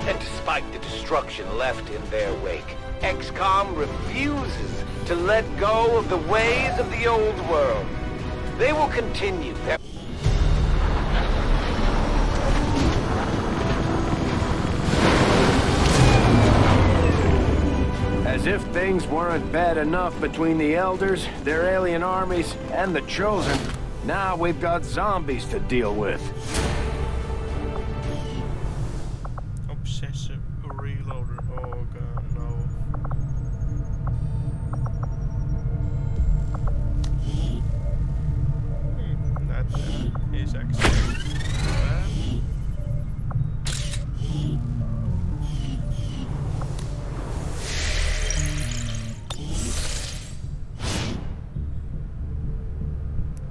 And despite the destruction left in their wake, XCOM refuses to let go of the ways of the old world. They will continue their... As if things weren't bad enough between the Elders, their alien armies, and the Chosen, now we've got zombies to deal with. Obsessive reloader. Oh god, no. That is actually bad.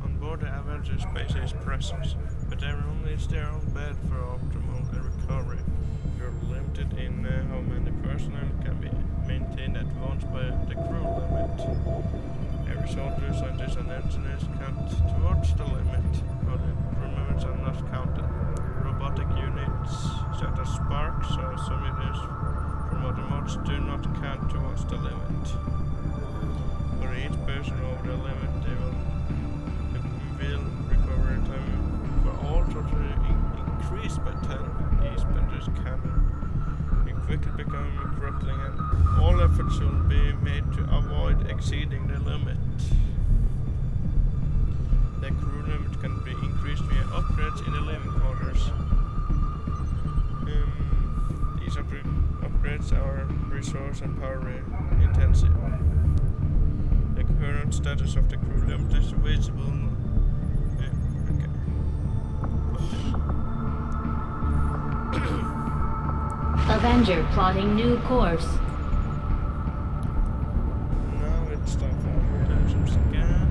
On board the Avenger space presence, but everyone is their own bed for optimal recovery. You're limited in how many personnel can be maintained at once by the crew limit. Every soldier, scientist, and engineer count towards the limit, but the crew members are not counted. Robotic units such as Sparks or some units from other mods do not count towards the limit. For each person over the limit, they will recovery time for all totally increased by 10. These benders can quickly become crippling, and all efforts will be made to avoid exceeding the limit. The crew limit can be increased via upgrades in the living quarters. These upgrades are resource and power intensive. The current status of the crew limit is visible. Avenger plotting new course. Now it's time for redemptions again.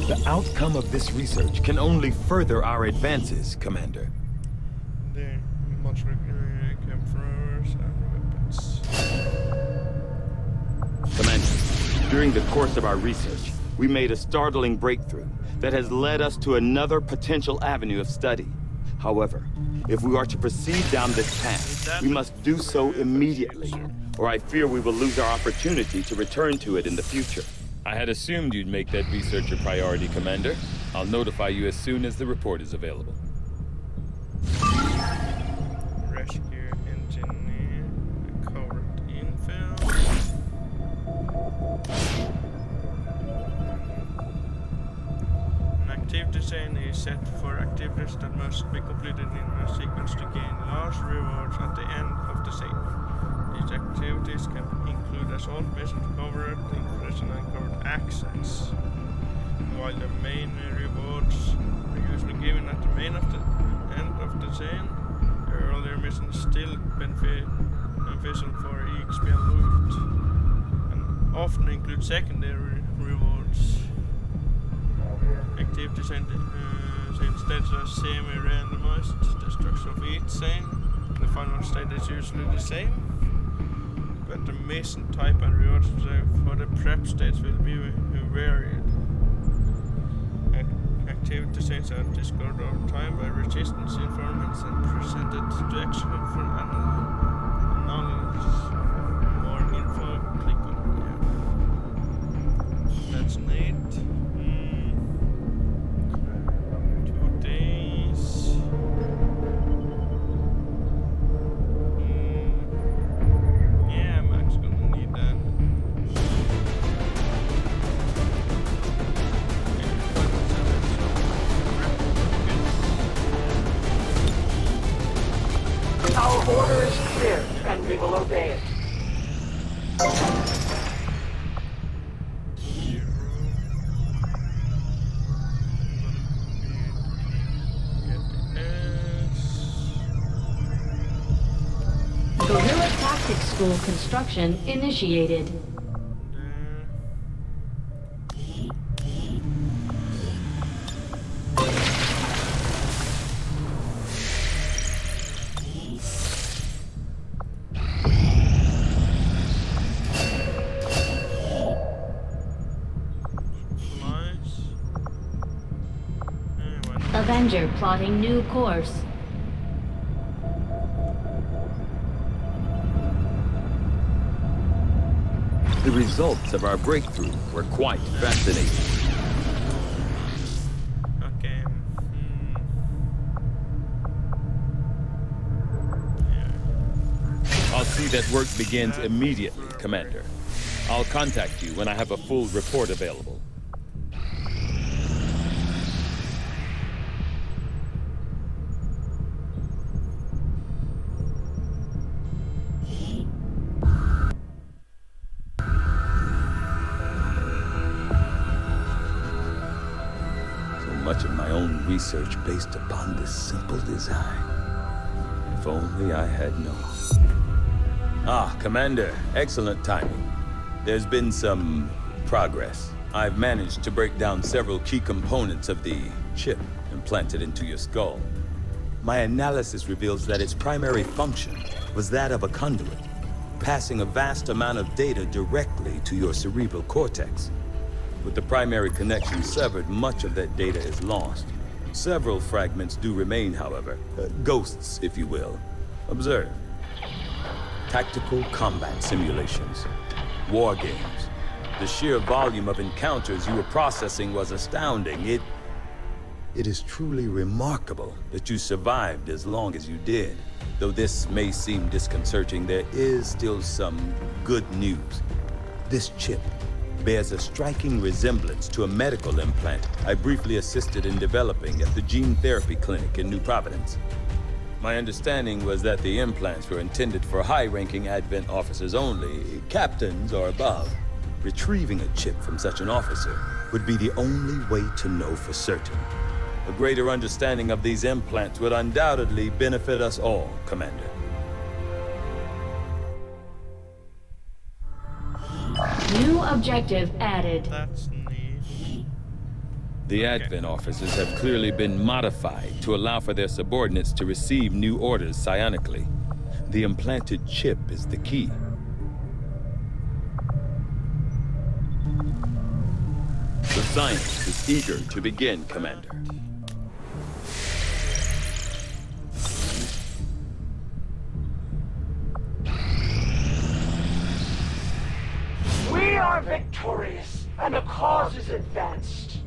The outcome of this research can only further our advances, Commander. The much campfires and weapons. Commander, during the course of our research, we made a startling breakthrough that has led us to another potential avenue of study. However, if we are to proceed down this path, we must do so immediately, or I fear we will lose our opportunity to return to it in the future. I had assumed you'd make that research a priority, Commander. I'll notify you as soon as the report is available. Rescue engineer, covert infill. An activity chain is set for activities that must be completed in a sequence to gain large rewards at the end of the scene. These activities can include assault mission, covert infiltration, and covert access. While the main rewards are usually given at the end of the chain, the earlier missions still beneficial for XP and loot, and often include secondary rewards. Activity chain states are semi-randomized. The structure of each chain, the final state is usually the same, but the mission type and rewards for the prep states will be varied. Activity chains are discovered over time by resistance informants and presented to action for analysis. More info, click on here. That's neat. 2 days. Yeah, Mac's gonna need that. Our order is clear, and we will obey it. Guerrilla Tactics School construction initiated. Supplies. Avenger plotting new course. The results of our breakthrough were quite fascinating. Okay. I'll see that work begins immediately, Commander. I'll contact you when I have a full report available. Much of my own research based upon this simple design. If only I had known. Ah, Commander, excellent timing. There's been some progress. I've managed to break down several key components of the chip implanted into your skull. My analysis reveals that its primary function was that of a conduit, passing a vast amount of data directly to your cerebral cortex. With the primary connection severed, much of that data is lost. Several fragments do remain, however. Ghosts, if you will. Observe. Tactical combat simulations. War games. The sheer volume of encounters you were processing was astounding. It is truly remarkable that you survived as long as you did. Though this may seem disconcerting, there is still some good news. This chip bears a striking resemblance to a medical implant I briefly assisted in developing at the gene therapy clinic in New Providence. My understanding was that the implants were intended for high-ranking Advent officers only, captains or above. Retrieving a chip from such an officer would be the only way to know for certain. A greater understanding of these implants would undoubtedly benefit us all, Commander. New objective added. That's neat. The Advent officers have clearly been modified to allow for their subordinates to receive new orders psionically. The implanted chip is the key. The science is eager to begin, Commander. We are victorious, and the cause is advanced.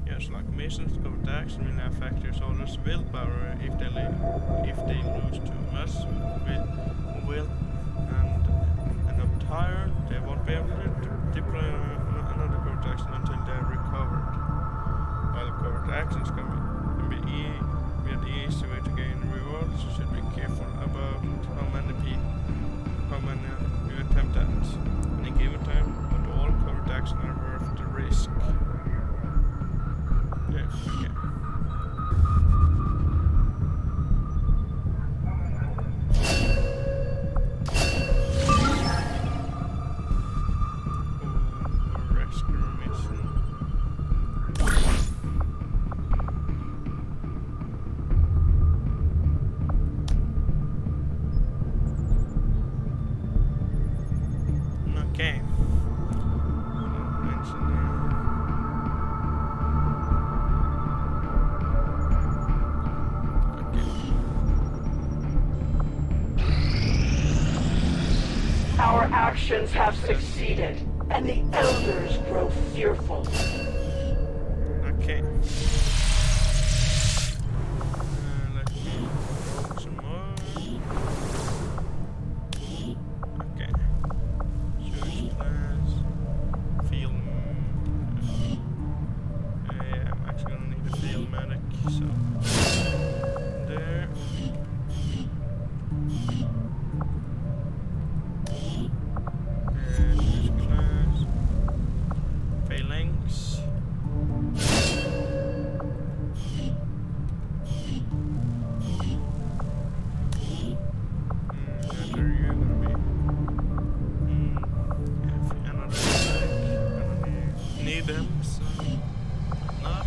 Yes, like missions covert action will affect your soldiers' willpower if they lose too much will, and I'm tired. They won't be able to deploy another covert action until they're recovered. While the covert actions can be the easy way to gain rewards, you should be careful about how many you attempt at any given time, but all covert actions are worth the risk. Yeah, okay. Rescue mission. Okay. Our actions have succeeded, and the elders grow fearful. Okay. Let me roll some more. Okay. Choose class. Field. Yeah, I'm actually gonna need a field medic, so. There. Choose class. Phalanx. Where are you gonna be? Another medic. I don't need them, so not.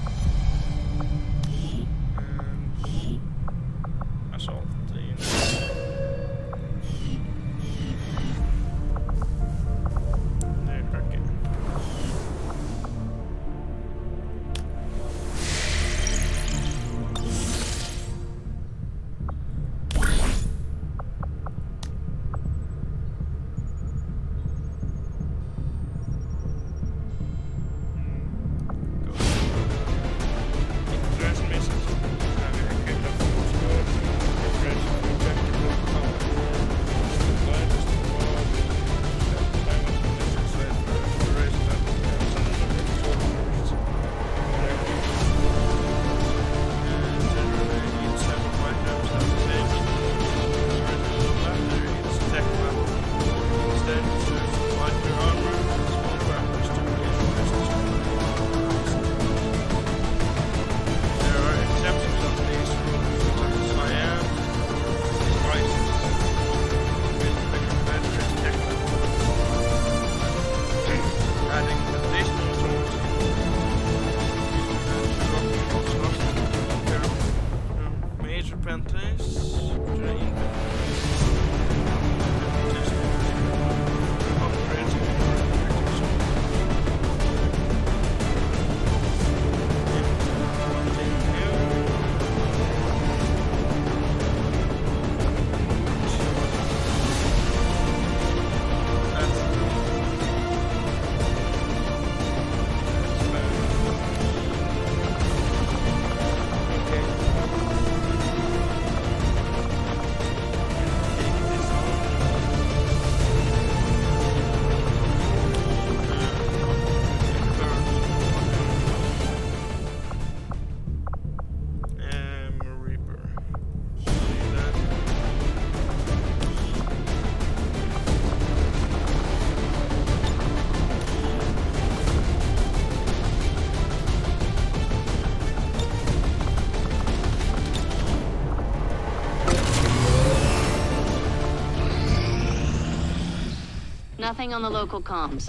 Nothing on the local comms.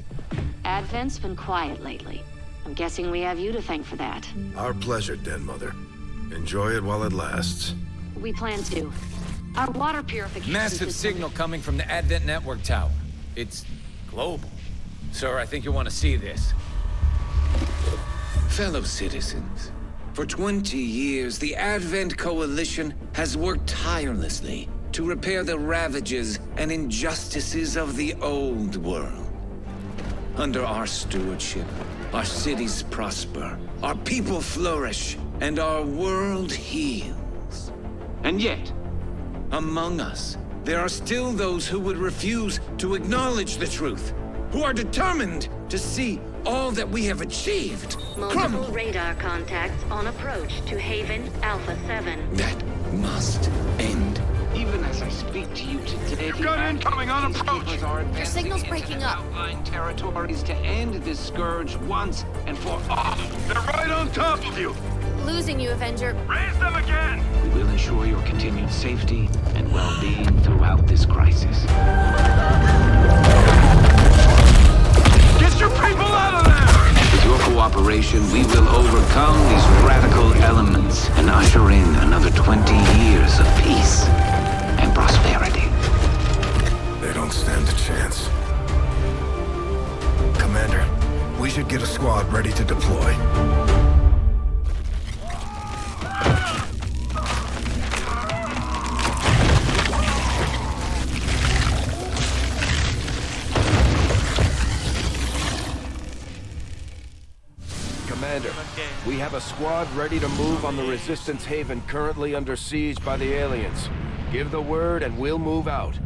Advent's been quiet lately. I'm guessing we have you to thank for that. Our pleasure, Den Mother. Enjoy it while it lasts. We plan to. Our water purification Massive system... signal coming from the Advent network tower. It's global. Sir, I think you'll want to see this. Fellow citizens, for 20 years, the Advent Coalition has worked tirelessly to repair the ravages and injustices of the old world. Under our stewardship, our cities prosper, our people flourish, and our world heals. And yet, among us, there are still those who would refuse to acknowledge the truth, who are determined to see all that we have achieved Multiple radar contacts on approach to Haven Alpha 7. That must end. Even as I speak to you today, You've got incoming on approach! Your signal's breaking up. Outlying territories to end this scourge once and for all. They're right on top of you! Losing you, Avenger. Raise them again! We will ensure your continued safety and well-being throughout this crisis. Get your people out of there! With your cooperation, we will overcome these radical elements and usher in another 20 years of peace and prosperity. They don't stand a chance. Commander, we should get a squad ready to deploy. Commander, we have a squad ready to move on the Resistance Haven currently under siege by the aliens. Give the word and we'll move out.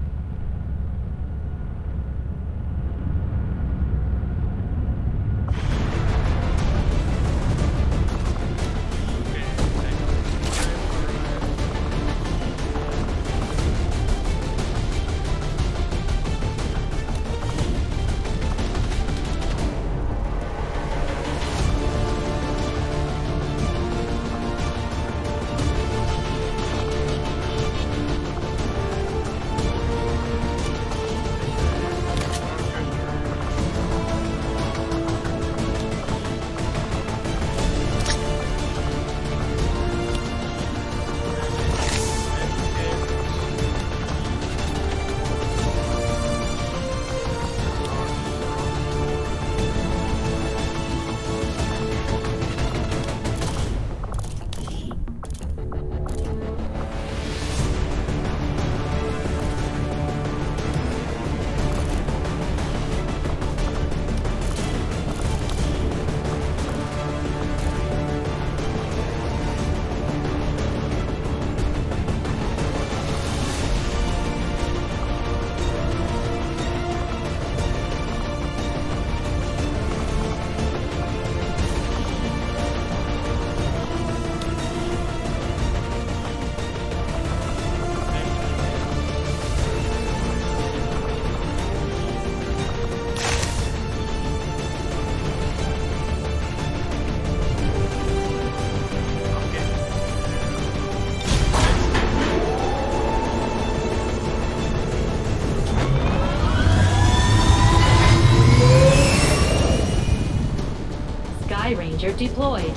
Ranger deployed.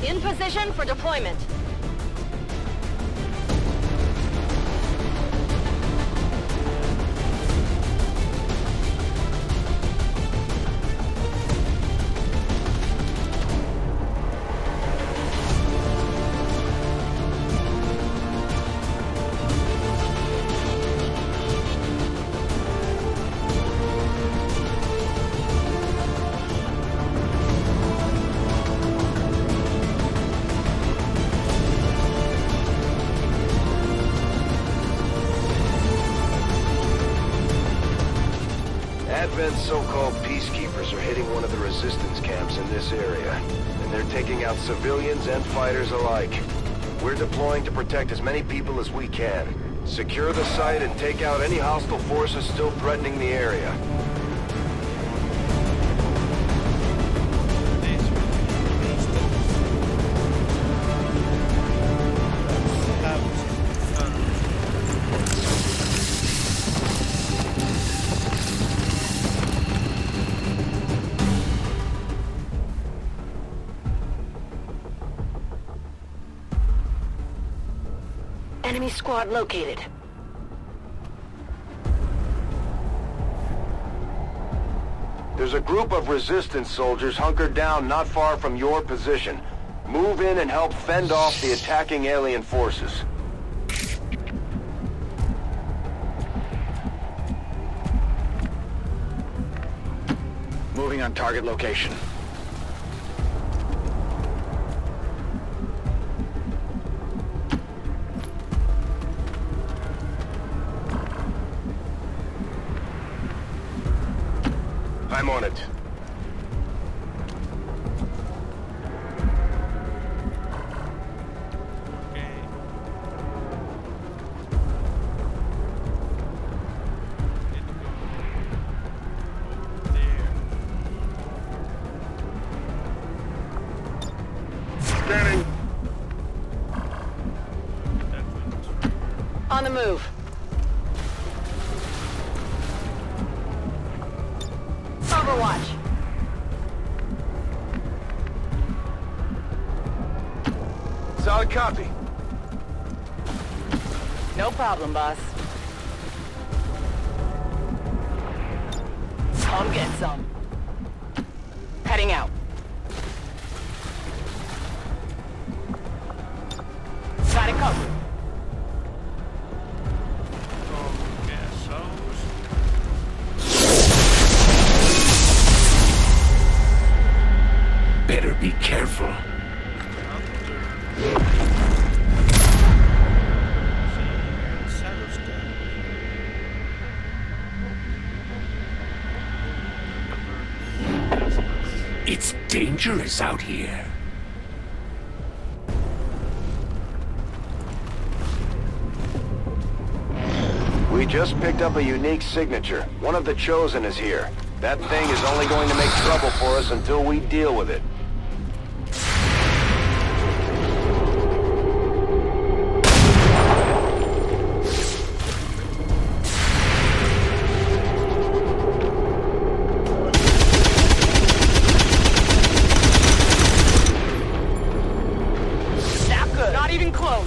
In position for deployment. Advent's so-called peacekeepers are hitting one of the resistance camps in this area, and they're taking out civilians and fighters alike. We're deploying to protect as many people as we can. Secure the site and take out any hostile forces still threatening the area. Enemy squad located. There's a group of resistance soldiers hunkered down not far from your position. Move in and help fend off the attacking alien forces. Moving on target location. I'm on it. Okay. Need to go there. Scanning. That went. On the move. Overwatch. Solid copy. No problem, boss. Come get some. Heading out. Got it covered. Better be careful. It's dangerous out here. We just picked up a unique signature. One of the Chosen is here. That thing is only going to make trouble for us until we deal with it. Not good. Not even close.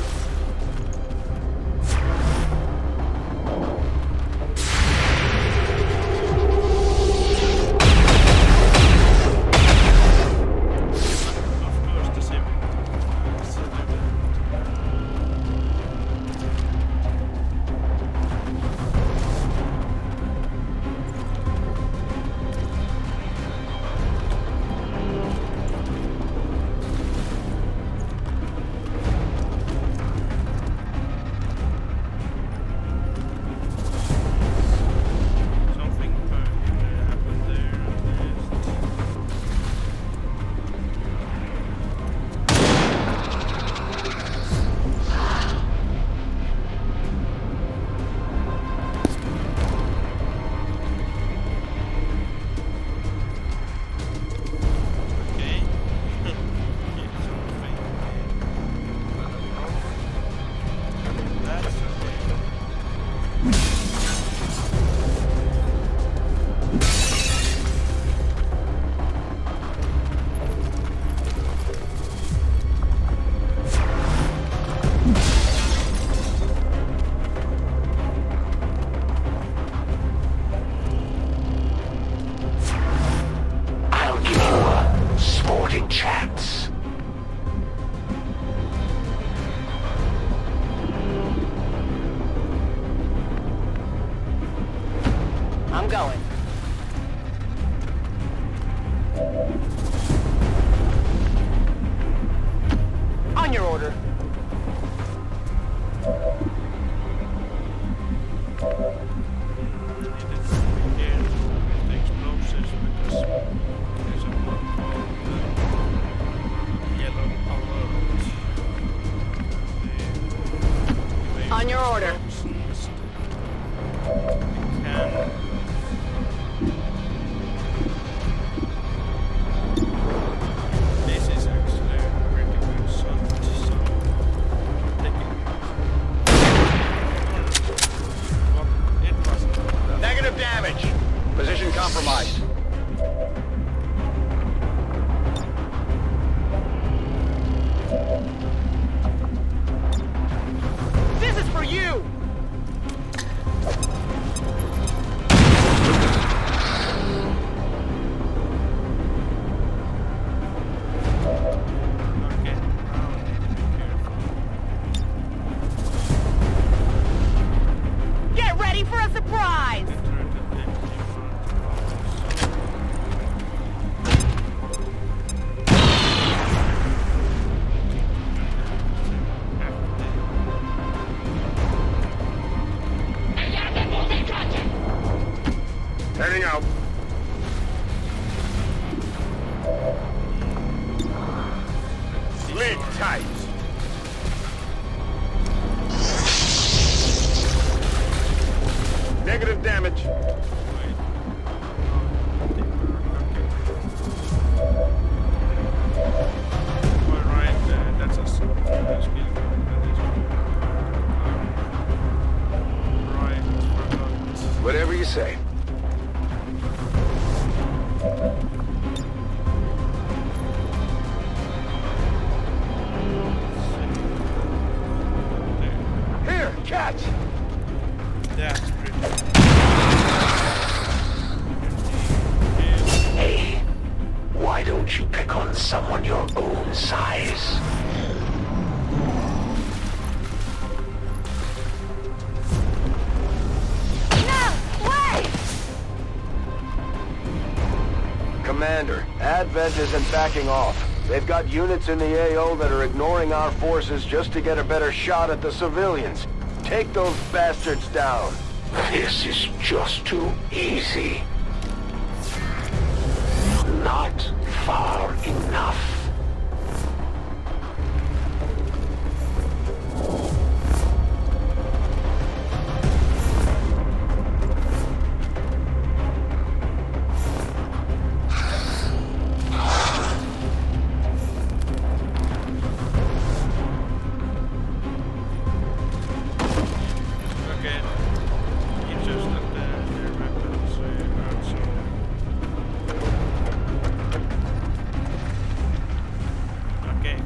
in tight. Negative damage. Alright, that's a skill. Right, forgot. Whatever you say. Here, catch! That's pretty. Hey, why don't you pick on someone your own size? Commander, Advent isn't backing off. They've got units in the AO that are ignoring our forces just to get a better shot at the civilians. Take those bastards down. This is just too easy. Not far enough. Okay. It's just that their weapons are so... Okay.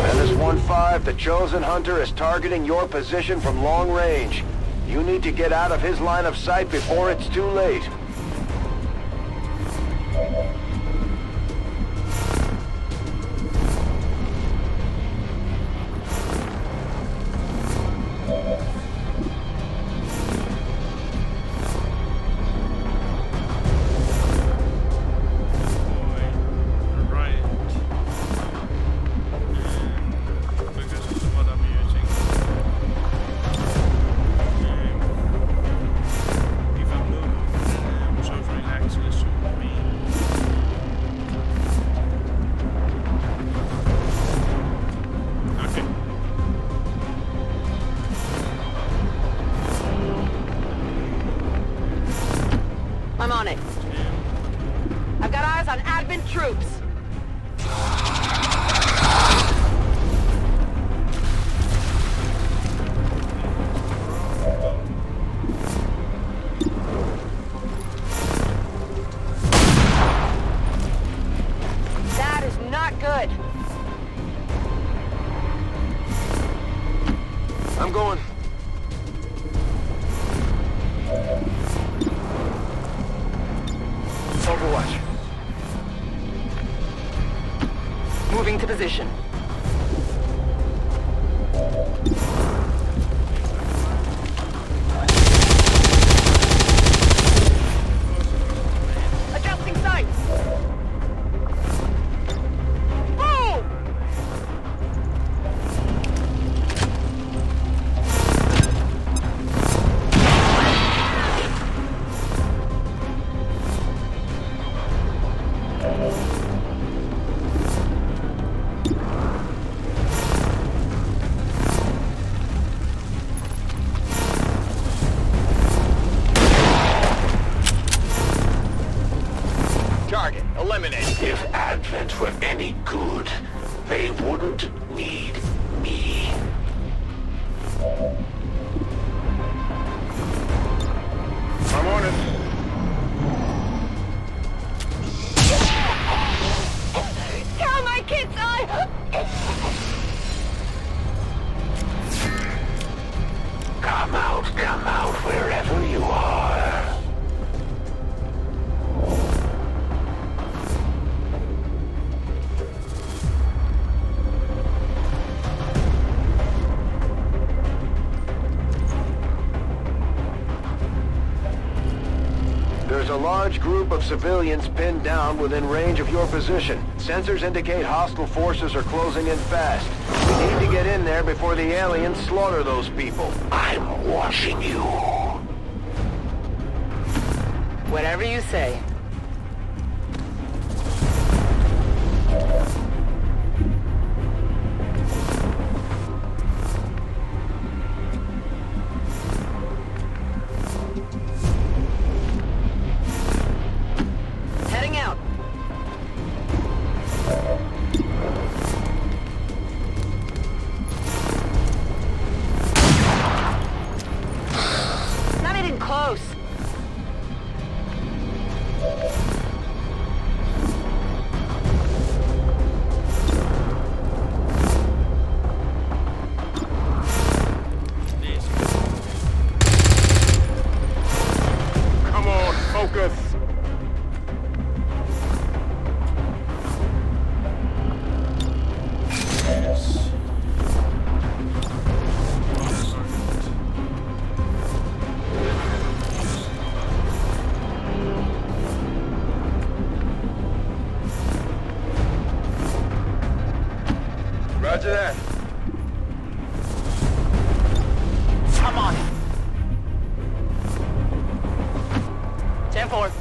Menace 1-5, the Chosen Hunter is targeting your position from long range. You need to get out of his line of sight before it's too late. Right. Because of what I'm using. If I move, something actually shoot me. Okay. I'm on it. I've got eyes on Advent troops. That is not good. I'm going. Overwatch. Moving to position. Adjusting sights. Boom! Target eliminated. If Advent were any good, they wouldn't need me. I'm on it. Tell my kids Come out wherever you are. There's a large group of civilians pinned down within range of your position. Sensors indicate hostile forces are closing in fast. We need to get in there before the aliens slaughter those people. I'm watching you. Whatever you say. Heading out. Not even close. Come on, focus! Roger that. Come on. 10-4.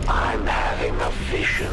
I'm having a vision.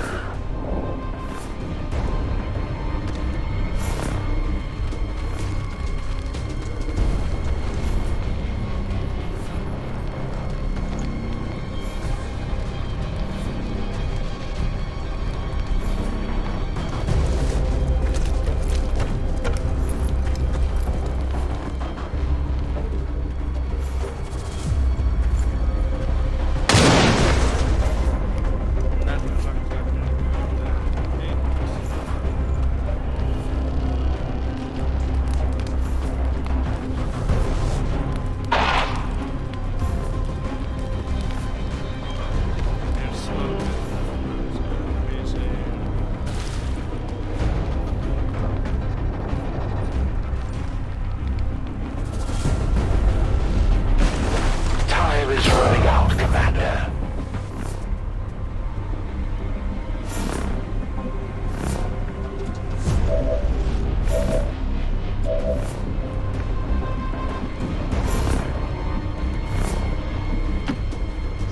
Time is running out, Commander.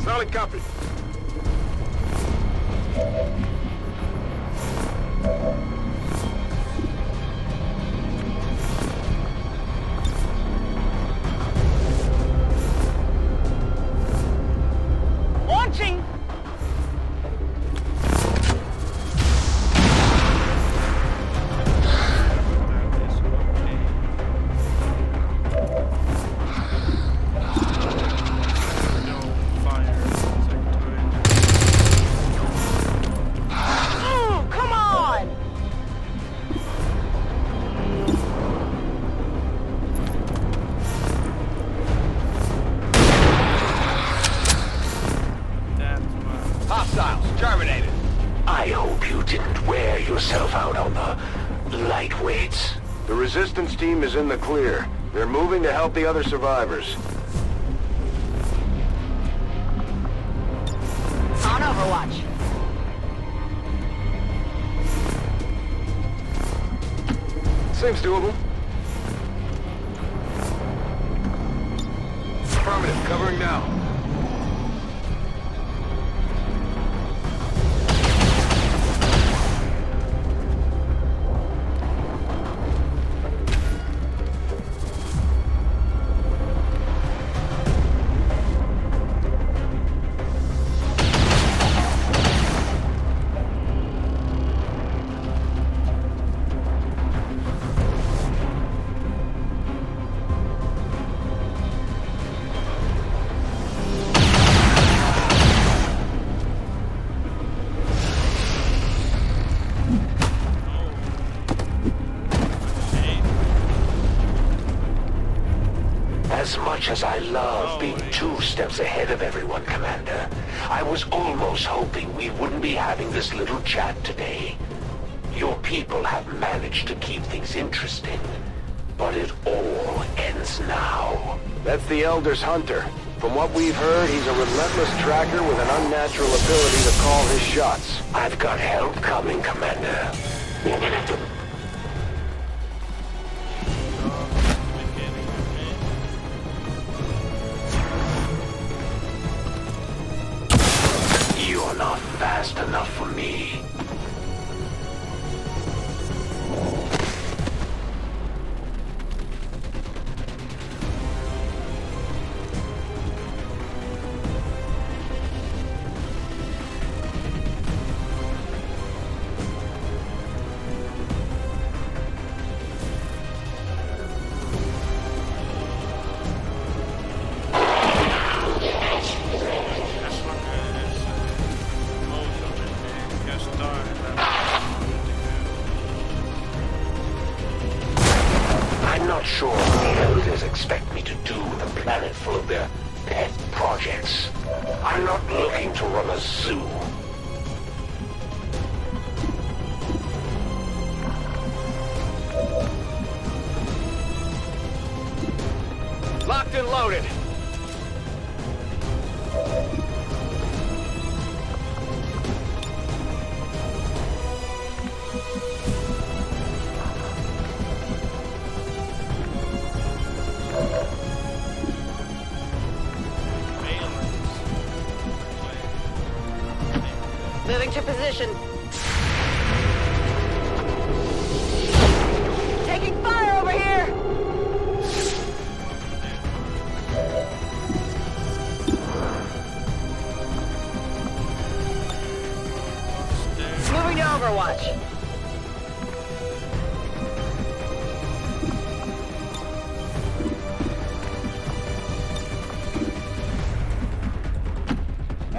Solid copy. Launching! Ooh, come on! Hostiles, terminated. I hope you didn't wear yourself out on the lightweights. The resistance team is in the clear. They're moving to help the other survivors. On Overwatch. Seems doable. Affirmative, covering now. as I love being 2 steps ahead of everyone, Commander, I was almost hoping we wouldn't be having this little chat today. Your people have managed to keep things interesting, but it all ends now. That's the Elder's hunter. From what we've heard, he's a relentless tracker with an unnatural ability to call his shots. I've got help coming, Commander. You're not fast enough for me. I'm not sure what the Elders expect me to do with a planet full of their pet projects. I'm not looking to run a zoo. Locked and loaded. Moving to position. Taking fire over here! Moving to Overwatch.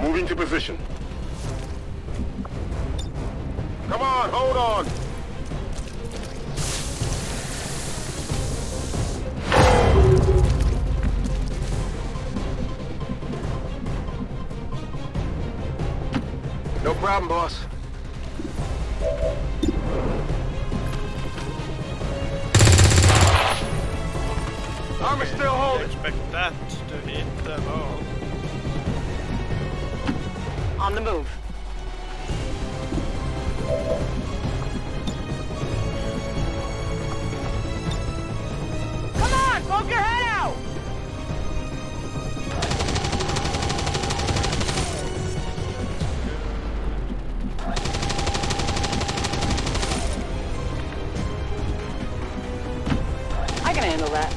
Moving to position. Come on, hold on! No problem, boss. Armor still holding. Expect that to hit at all. On the move. Come on, poke your head out! I can handle that.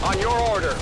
On your order.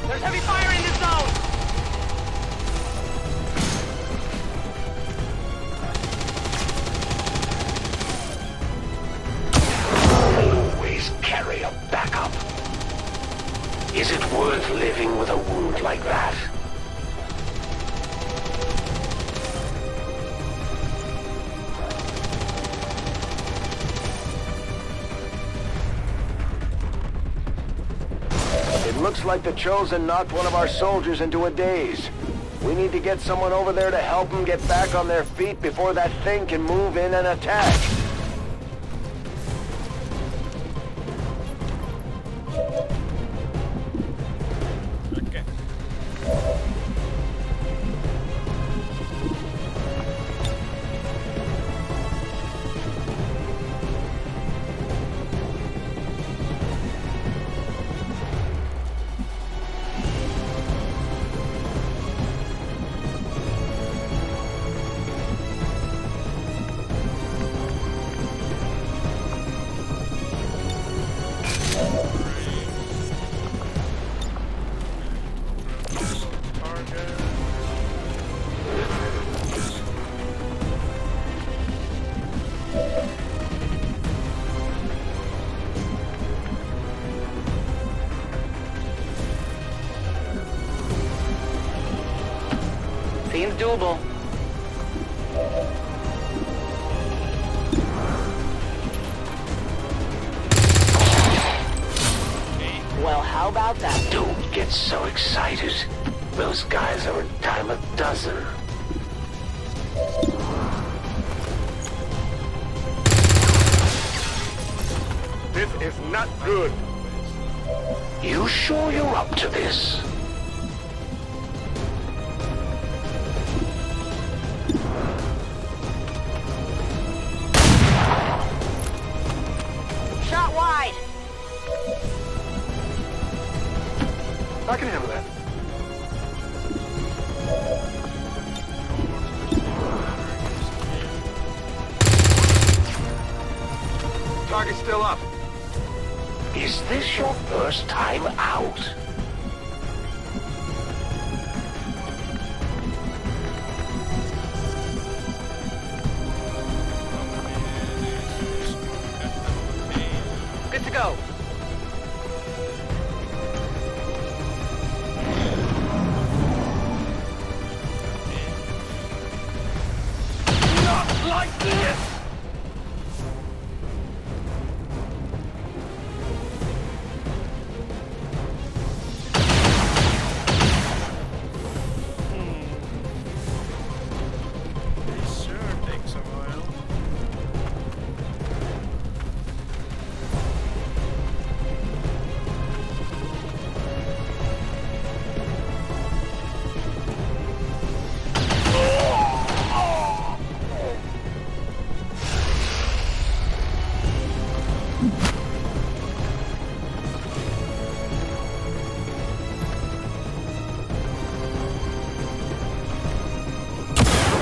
There's heavy fire in this zone! Always carry a backup. Is it worth living with a wound like that? It looks like the Chosen knocked one of our soldiers into a daze. We need to get someone over there to help them get back on their feet before that thing can move in and attack. doable. Well, how about that? Don't get so excited. Those guys are a dime a dozen. This is not good. You sure you're up to this? Shot wide. I can handle that. Target's still up. Is this your first time out? Good to go. Not like this! This sure takes a while.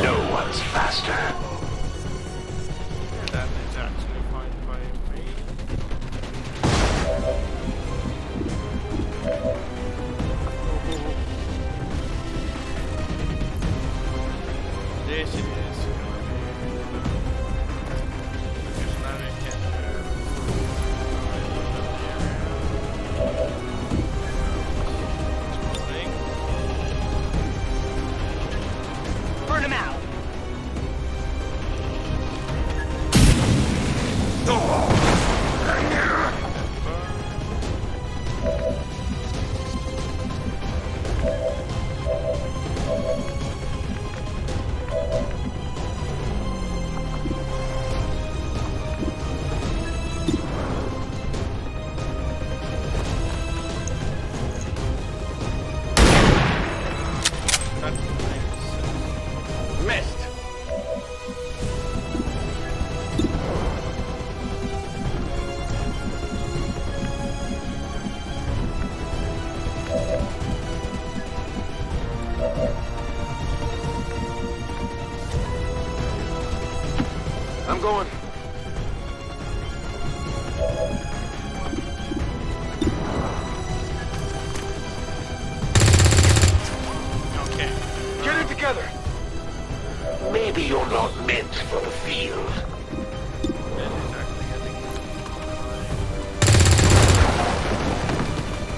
No one's faster. That is actually fine by me. This is gonna be because now we can Burn him out. Missed. I'm going. okay. Get it together. Maybe you're not meant for the field. That is actually getting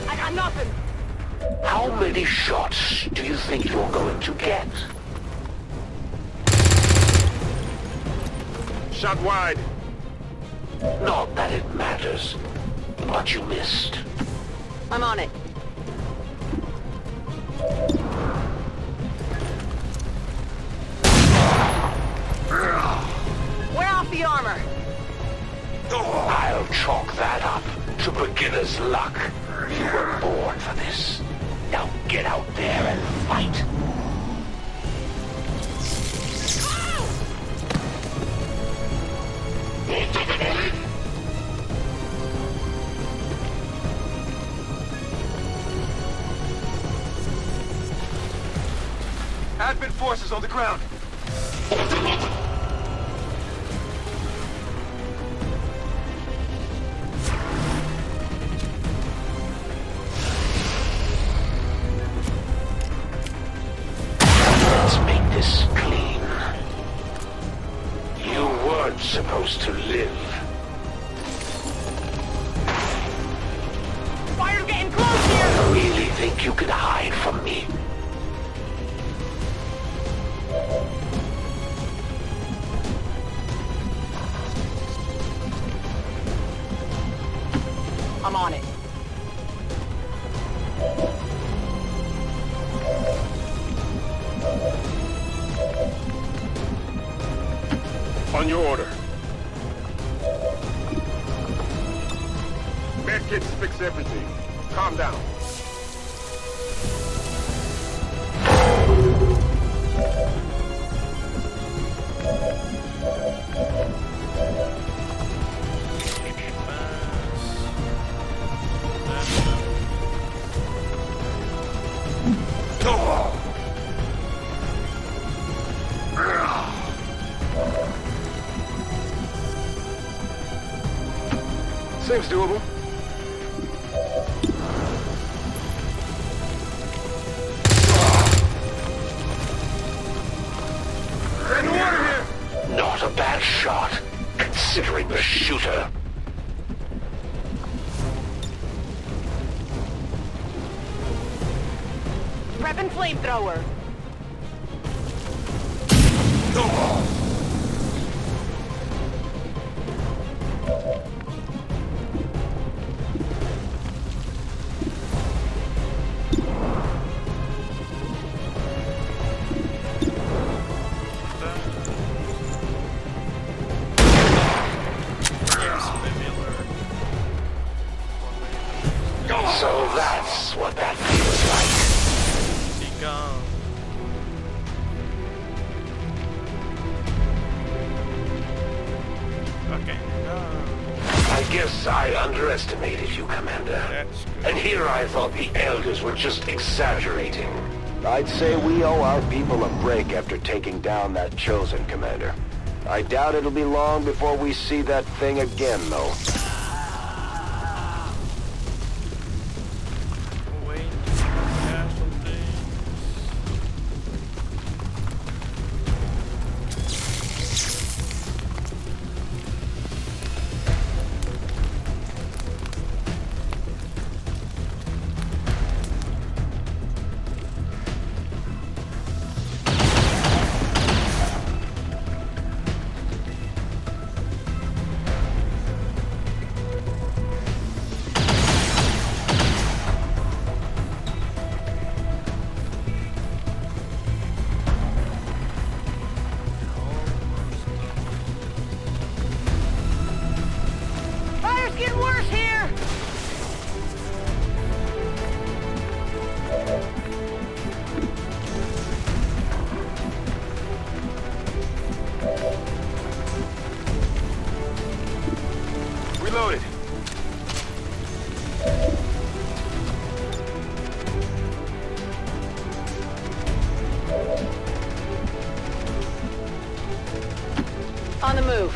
I got nothing. How many shots do you think you're going to get? Shot wide. Not that it matters, but you missed. I'm on it. Wear off the armor. I'll chalk that up to beginner's luck. You were born for this. Now get out there and fight. Advent forces on the ground. Let's make this clean. You weren't supposed to live. Fire's getting close here. Really think you could hide from me? on it. On your order. Medkits fix everything. Calm down. Seems doable. Not a bad shot, considering the shooter. Reppin' flamethrower. So that's what that feels like. Be gone. Okay. I guess I underestimated you, Commander. That's good. And here I thought the Elders were just exaggerating. I'd say we owe our people a break after taking down that Chosen, Commander. I doubt it'll be long before we see that thing again, though. Wait. Casualty. Fire's getting worse here! Reloaded. On the move.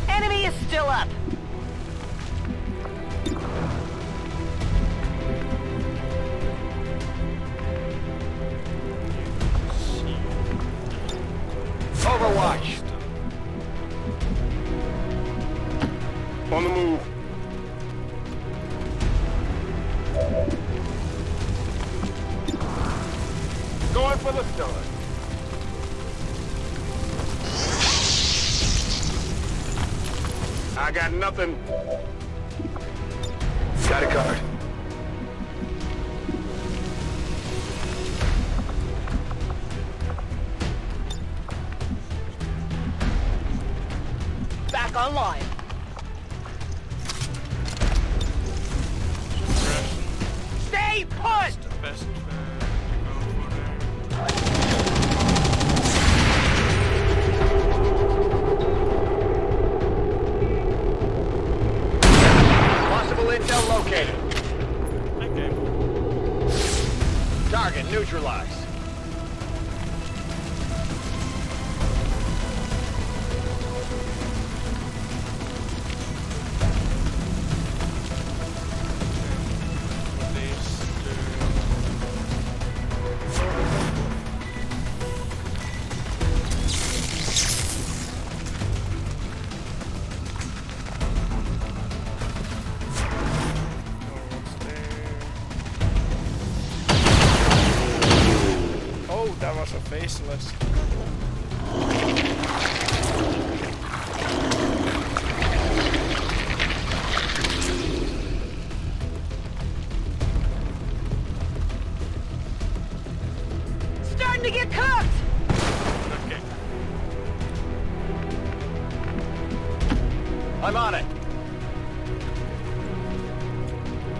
Enemy is still up. Overwatch. On the move. Going for the stun. I got nothing. Got it covered. Back online. Stay put! Best go for Possible intel located. Okay. Target neutralized. so faceless. Starting to get cooked! Okay. I'm on it.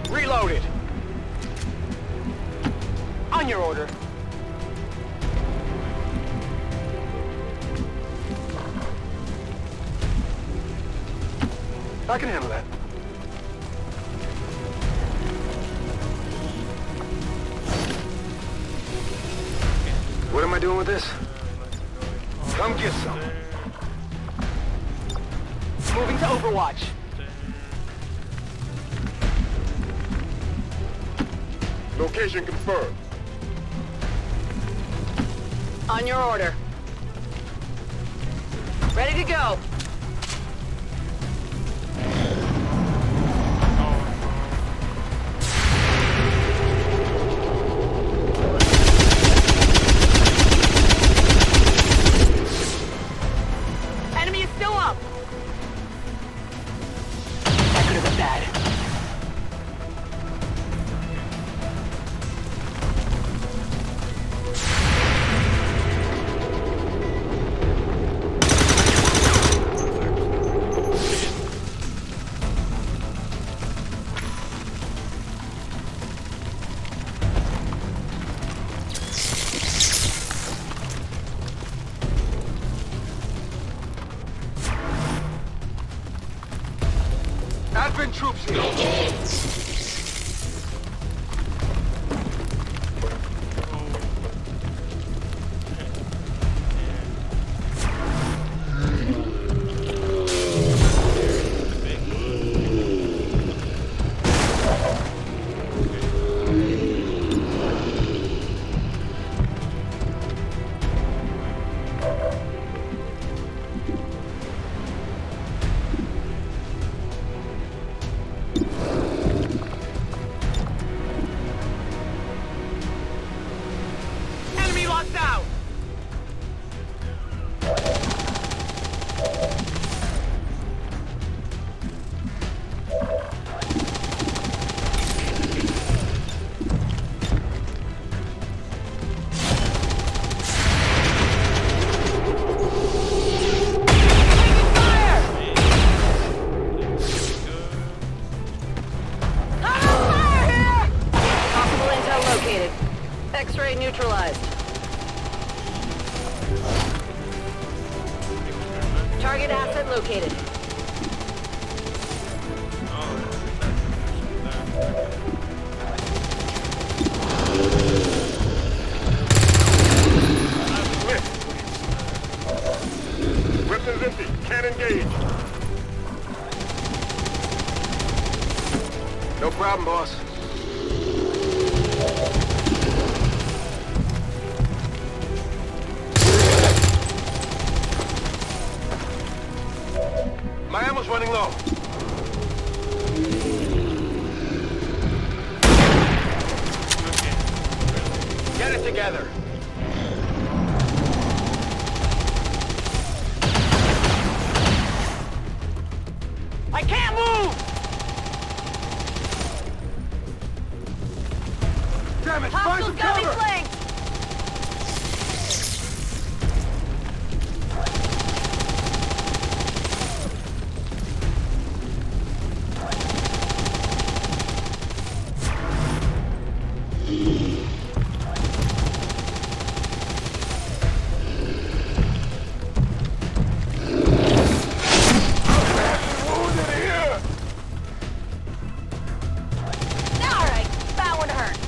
Reloaded. On your order. I can handle that. What am I doing with this? Come get some. Moving to Overwatch. Location confirmed. On your order. Ready to go. Enemy is still up. That could have been bad. Advent troops here. Enemy locked down. Possible intel located. X-ray neutralized. Target asset located. Weapons empty. Can't engage. No problem, boss. My ammo's running low. Get it together. I can't move! Damn it! Find some Hostiles got me cover! flanked! Alright, that one hurt.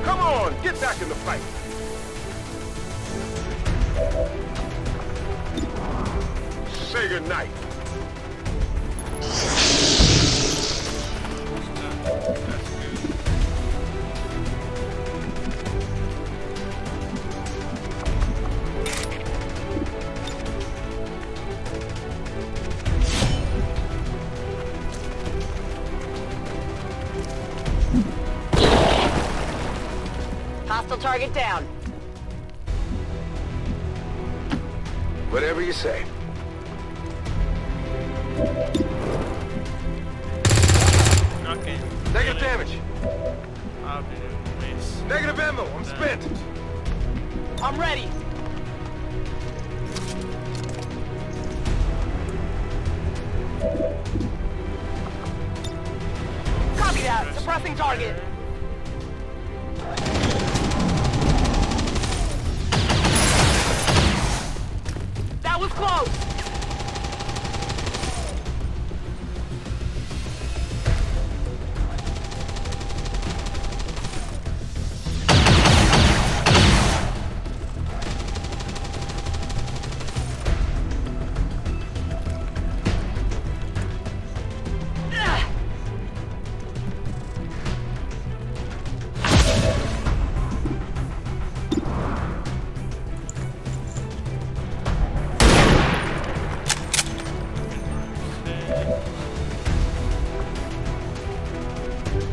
Come on, get back in the fight. Say goodnight. Hostile target down. Whatever you say. Okay. Negative damage. How did you miss? Negative ammo. I'm spent. I'm ready. Copy that. Suppressing target. That was close.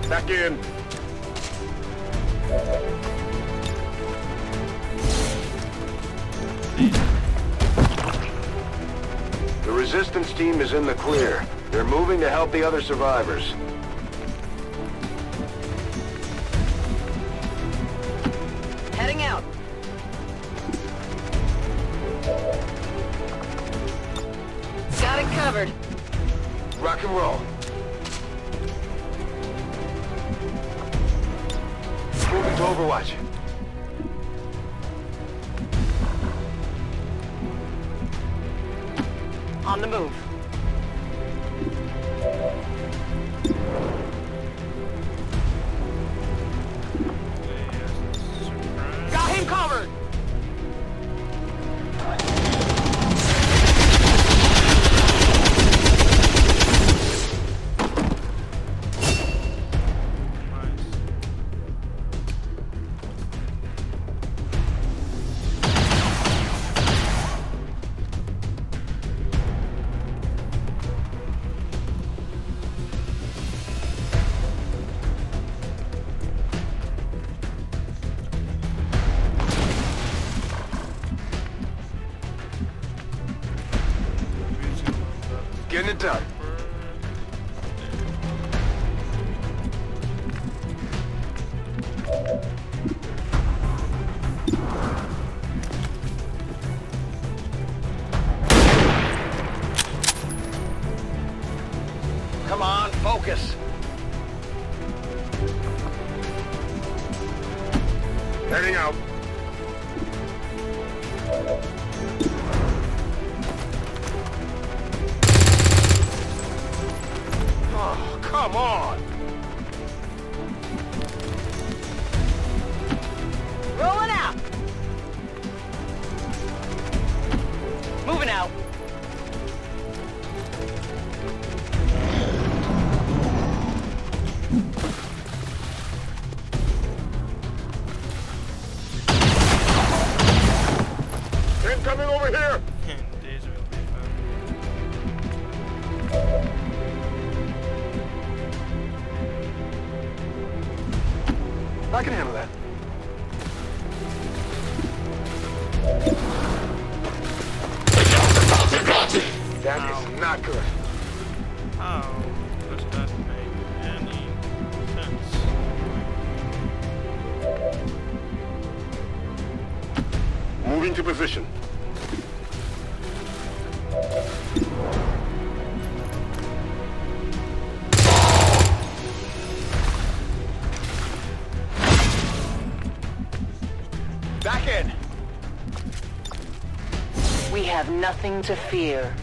Back in. The resistance team is in the clear. They're moving to help the other survivors. Heading out. Got it covered. Rock and roll. Moving to Overwatch. On the move. Got him covered! Getting it done. Come on, focus. Heading out. Oh, come on. Rolling out. Moving out. Incoming over here. These will be fun. I can handle that. That is not good. How does that make any sense? Moving to position. Back in. We have nothing to fear.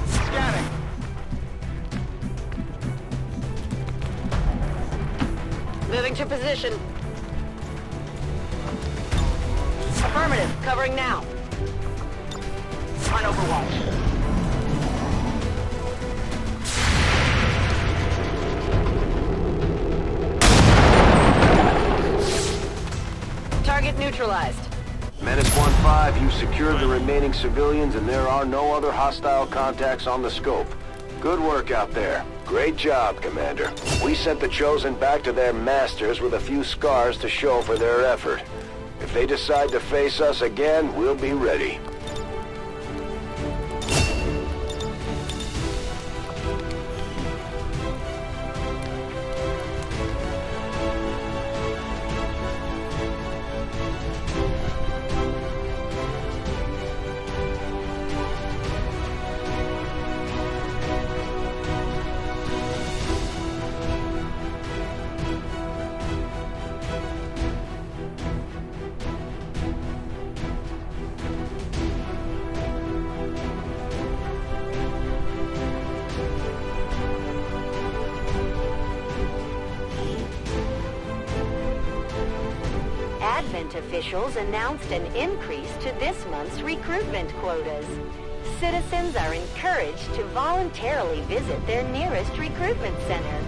Scanning. Moving to position. Affirmative. Covering now. On Overwatch. Target neutralized. Menace 1-5, you've secured the remaining civilians and there are no other hostile contacts on the scope. Good work out there. Great job, Commander. We sent the Chosen back to their masters with a few scars to show for their effort. If they decide to face us again, we'll be ready. Advent officials announced an increase to this month's recruitment quotas. Citizens are encouraged to voluntarily visit their nearest recruitment center.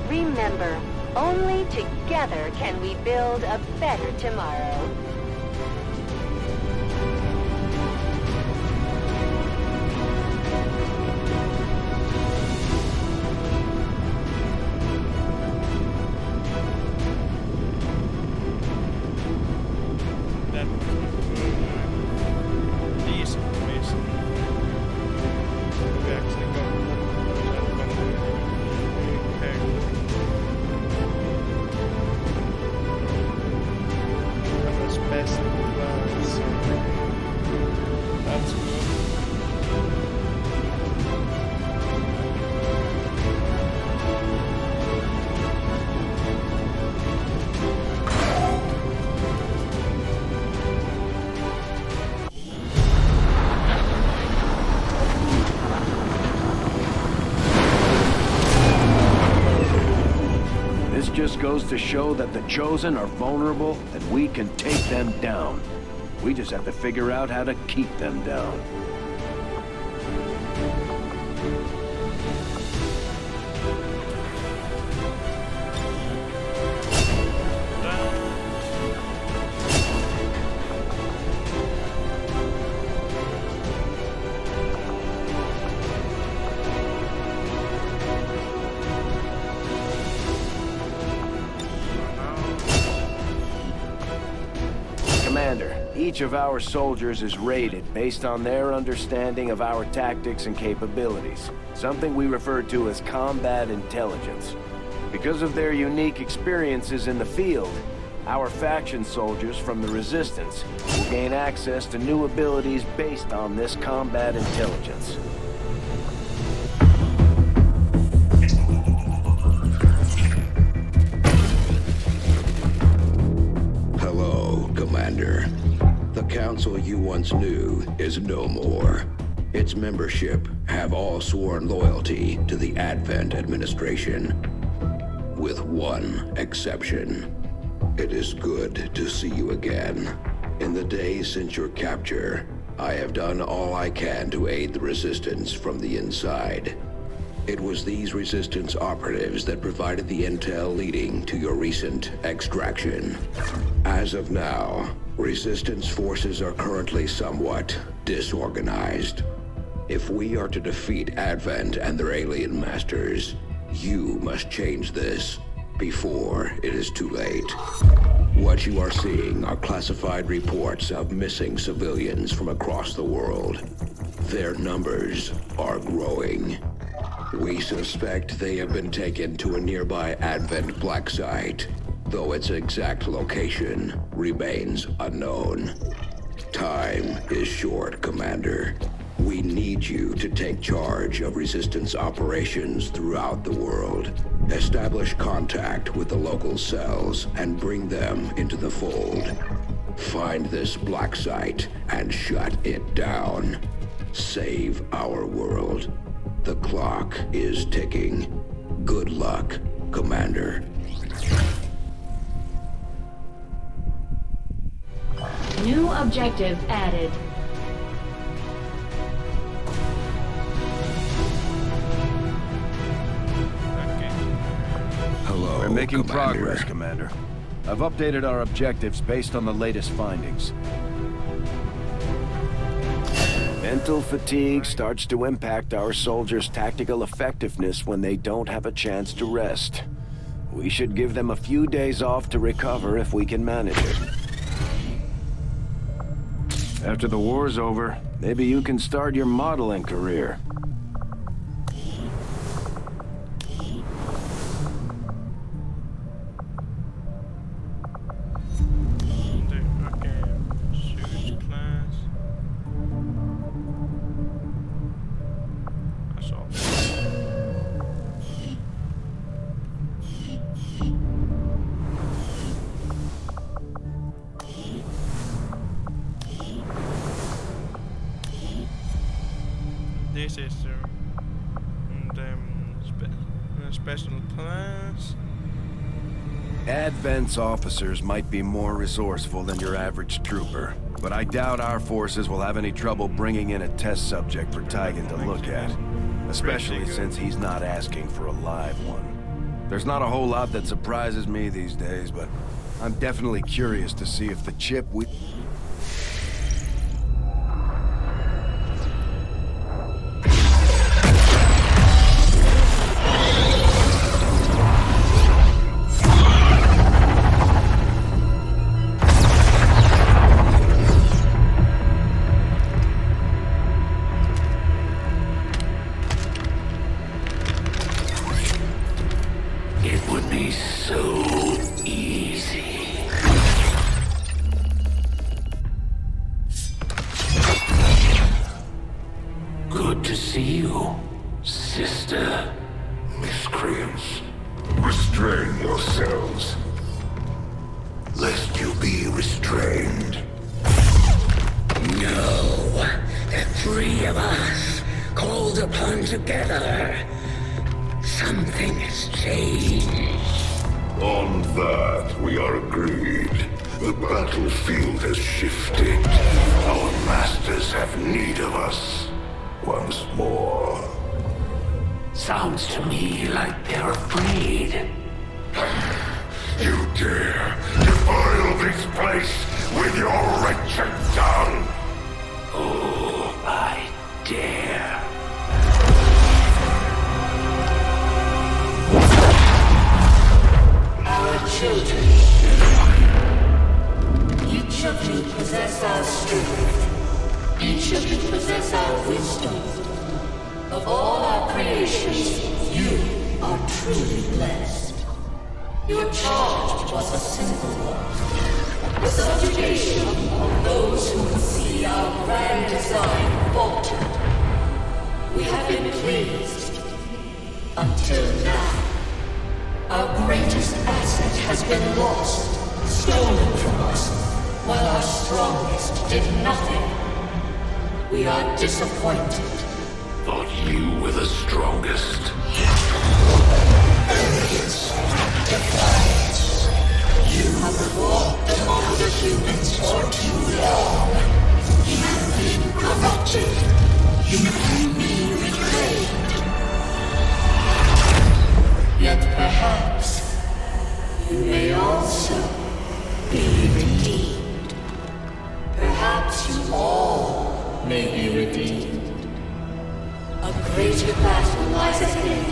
Remember, only together can we build a better tomorrow. Just goes to show that the Chosen are vulnerable and we can take them down. We just have to figure out how to keep them down. Commander, each of our soldiers is rated based on their understanding of our tactics and capabilities, something we refer to as combat intelligence. Because of their unique experiences in the field, our faction soldiers from the Resistance will gain access to new abilities based on this combat intelligence. Commander. The council you once knew is no more. Its membership have all sworn loyalty to the Advent administration, with one exception. It is good to see you again. In the days since your capture, I have done all I can to aid the Resistance from the inside. It was these Resistance operatives that provided the intel leading to your recent extraction. As of now, Resistance forces are currently somewhat disorganized. If we are to defeat Advent and their alien masters, you must change this before it is too late. What you are seeing are classified reports of missing civilians from across the world. Their numbers are growing. We suspect they have been taken to a nearby Advent black site, though its exact location remains unknown. Time is short, Commander. We need you to take charge of Resistance operations throughout the world. Establish contact with the local cells and bring them into the fold. Find this black site and shut it down. Save our world. The clock is ticking. Good luck, Commander. New objective added. Hello, We're making Commander. progress, Commander. I've updated our objectives based on the latest findings. Mental fatigue starts to impact our soldiers' tactical effectiveness when they don't have a chance to rest. We should give them a few days off to recover if we can manage it. After the war's over, maybe you can start your modeling career. This is the special class. Advent's officers might be more resourceful than your average trooper, but I doubt our forces will have any trouble bringing in a test subject for Tigan to look at, especially since he's not asking for a live one. There's not a whole lot that surprises me these days, but I'm definitely curious to see if the chip we... Good to see you, sister. Miscreants, restrain yourselves, lest you be restrained. No, the three of us, called upon together. Something has changed. On that, we are agreed. The battlefield has shifted. Our masters have need of us once more. Sounds to me like they're afraid. You dare defile this place with your wretched tongue? Oh, I dare. Our children. Each of you possess our strength. Each of you possess our wisdom. Of all our creations, you are truly blessed. Your charge was a simple one. The subjugation of those who would see our grand design falter. We have been pleased. Until now. Our greatest asset has been lost, stolen from us, while our strongest did nothing. We are disappointed. Thought you were the strongest. Arrogance, defiance. You have fought among the humans for too long. You have been corrupted. You can be reclaimed. Yet perhaps you may also be redeemed. Perhaps you all may be redeemed. A greater battle lies ahead.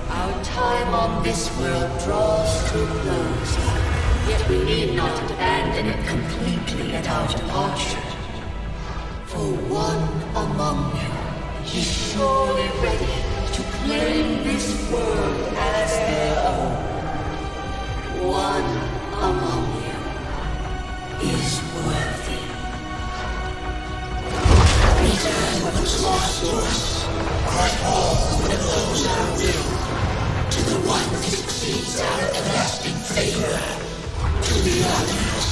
Our time on this world draws to a close. Yet we need not abandon it completely at our departure. For one among you is surely ready to claim this world as their own. One among you is worthy. Return what was lost to us. Grant all that those our will. To the one that succeeds our everlasting favor. To the others.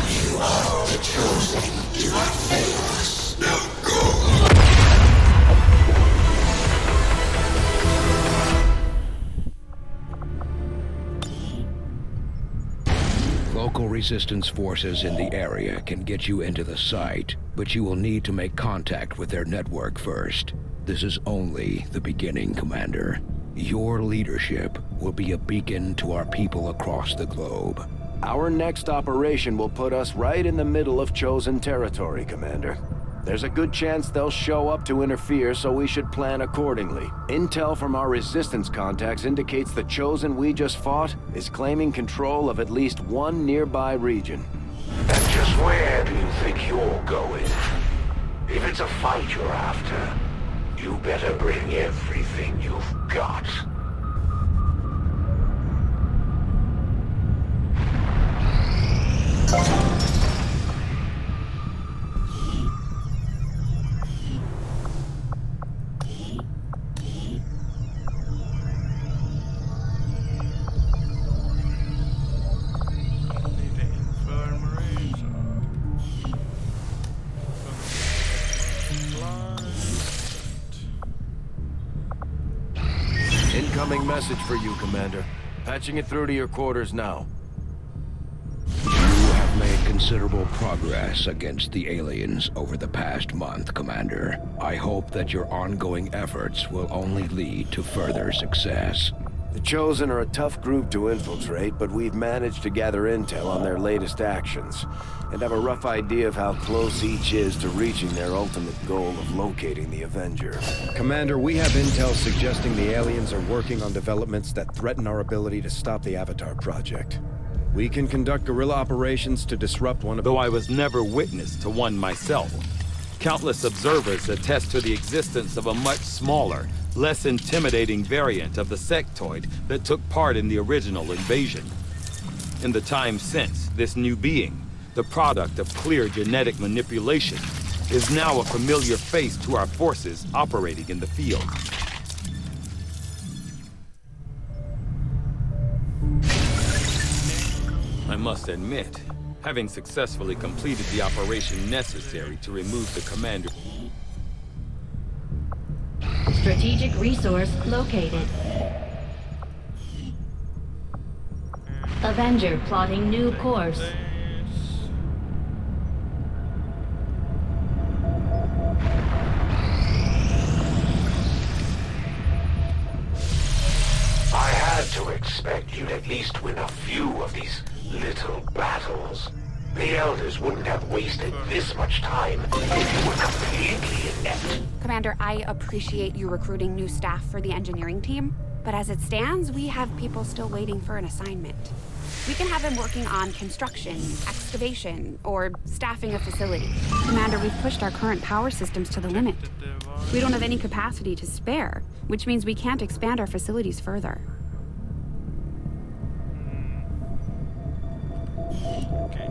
You are the chosen. Do not fail us. Now go. Local resistance forces in the area can get you into the site, but you will need to make contact with their network first. This is only the beginning, Commander. Your leadership will be a beacon to our people across the globe. Our next operation will put us right in the middle of chosen territory, Commander. There's a good chance they'll show up to interfere, so we should plan accordingly. Intel from our Resistance contacts indicates the Chosen we just fought is claiming control of at least one nearby region. And just where do you think you're going? If it's a fight you're after, you better bring everything you've got. Incoming message for you, Commander. Patching it through to your quarters now. You have made considerable progress against the aliens over the past month, Commander. I hope that your ongoing efforts will only lead to further success. The Chosen are a tough group to infiltrate, but we've managed to gather intel on their latest actions, and have a rough idea of how close each is to reaching their ultimate goal of locating the Avenger. Commander, we have intel suggesting the aliens are working on developments that threaten our ability to stop the Avatar project. We can conduct guerrilla operations to disrupt one of... Though I was never witness to one myself, countless observers attest to the existence of a much smaller, less intimidating variant of the sectoid that took part in the original invasion. In the time since, this new being, the product of clear genetic manipulation, is now a familiar face to our forces operating in the field. I must admit, having successfully completed the operation necessary to remove the commander... Strategic resource located. Avenger plotting new course. I had to expect you'd at least win a few of these little battles. The Elders wouldn't have wasted this much time if you were completely inept. Commander, I appreciate you recruiting new staff for the engineering team, but as it stands, we have people still waiting for an assignment. We can have them working on construction, excavation, or staffing a facility. Commander, we've pushed our current power systems to the limit. We don't have any capacity to spare, which means we can't expand our facilities further. Okay.